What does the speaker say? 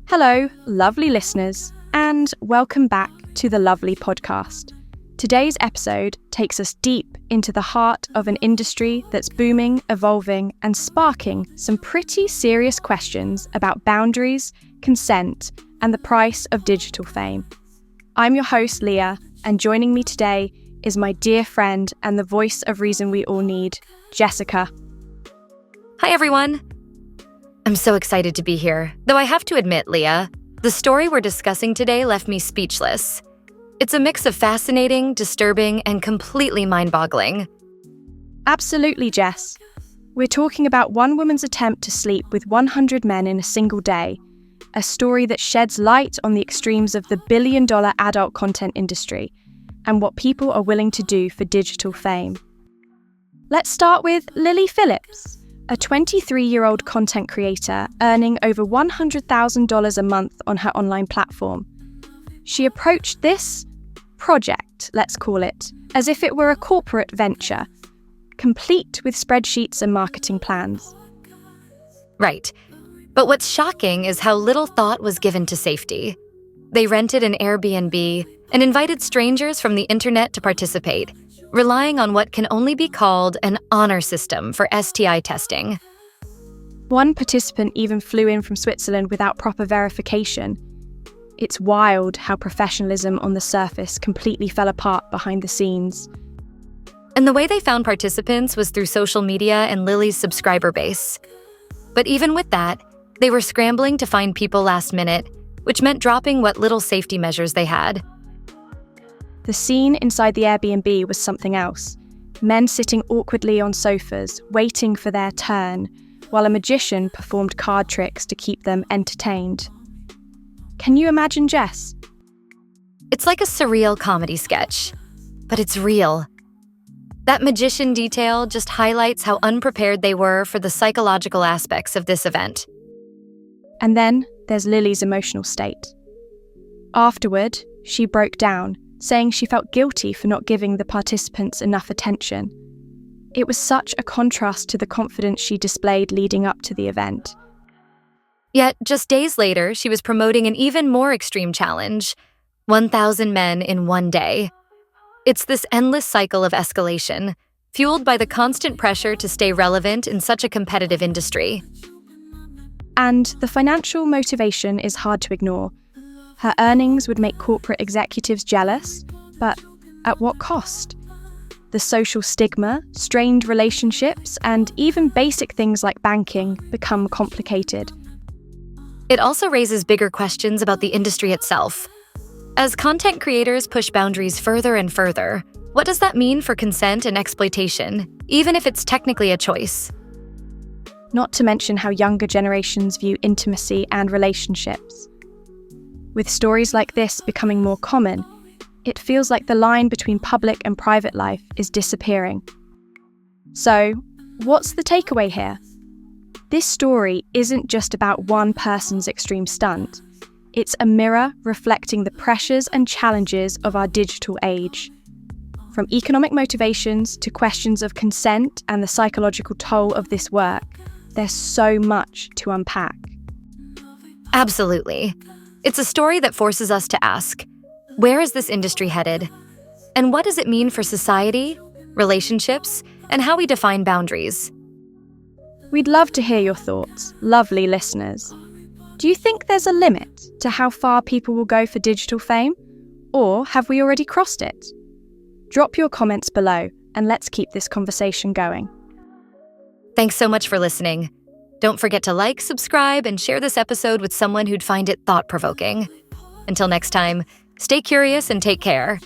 Hello, lovely listeners, and welcome back to the Lovely Podcast. Today's episode takes us deep into the heart of an industry that's booming, evolving, and sparking some pretty serious questions about boundaries, consent, and the price of digital fame. I'm your host, Leah, and joining me today is my dear friend and the voice of reason we all need, Jessica. Hi, everyone. I'm so excited to be here. Though I have to admit, Leah, the story we're discussing today left me speechless. It's a mix of fascinating, disturbing, and completely mind-boggling. Absolutely, Jess. We're talking about one woman's attempt to sleep with 100 men in a single day, a story that sheds light on the extremes of the billion-dollar adult content industry and what people are willing to do for digital fame. Let's start with Lily Phillips, a 23-year-old content creator earning over $100,000 a month on her online platform. She approached this project, let's call it, as if it were a corporate venture, complete with spreadsheets and marketing plans. Right. But what's shocking is how little thought was given to safety. They rented an Airbnb and invited strangers from the internet to participate, relying on what can only be called an honor system for STI testing. One participant even flew in from Switzerland without proper verification. It's wild how professionalism on the surface completely fell apart behind the scenes. And the way they found participants was through social media and Lily's subscriber base. But even with that, they were scrambling to find people last minute, which meant dropping what little safety measures they had. The scene inside the Airbnb was something else. Men sitting awkwardly on sofas, waiting for their turn, while a magician performed card tricks to keep them entertained. Can you imagine, Jess? It's like a surreal comedy sketch, but it's real. That magician detail just highlights how unprepared they were for the psychological aspects of this event. And then there's Lily's emotional state. Afterward, she broke down, saying she felt guilty for not giving the participants enough attention. It was such a contrast to the confidence she displayed leading up to the event. Yet, just days later, she was promoting an even more extreme challenge: 1,000 men in one day. It's this endless cycle of escalation, fueled by the constant pressure to stay relevant in such a competitive industry. And the financial motivation is hard to ignore. Her earnings would make corporate executives jealous, but at what cost? The social stigma, strained relationships, and even basic things like banking become complicated. It also raises bigger questions about the industry itself. As content creators push boundaries further and further, what does that mean for consent and exploitation, even if it's technically a choice? Not to mention how younger generations view intimacy and relationships. With stories like this becoming more common, it feels like the line between public and private life is disappearing. So, what's the takeaway here? This story isn't just about one person's extreme stunt. It's a mirror reflecting the pressures and challenges of our digital age. From economic motivations to questions of consent and the psychological toll of this work, there's so much to unpack. Absolutely. It's a story that forces us to ask, where is this industry headed? And what does it mean for society, relationships, and how we define boundaries? We'd love to hear your thoughts, lovely listeners. Do you think there's a limit to how far people will go for digital fame? Or have we already crossed it? Drop your comments below and let's keep this conversation going. Thanks so much for listening. Don't forget to like, subscribe, and share this episode with someone who'd find it thought-provoking. Until next time, stay curious and take care.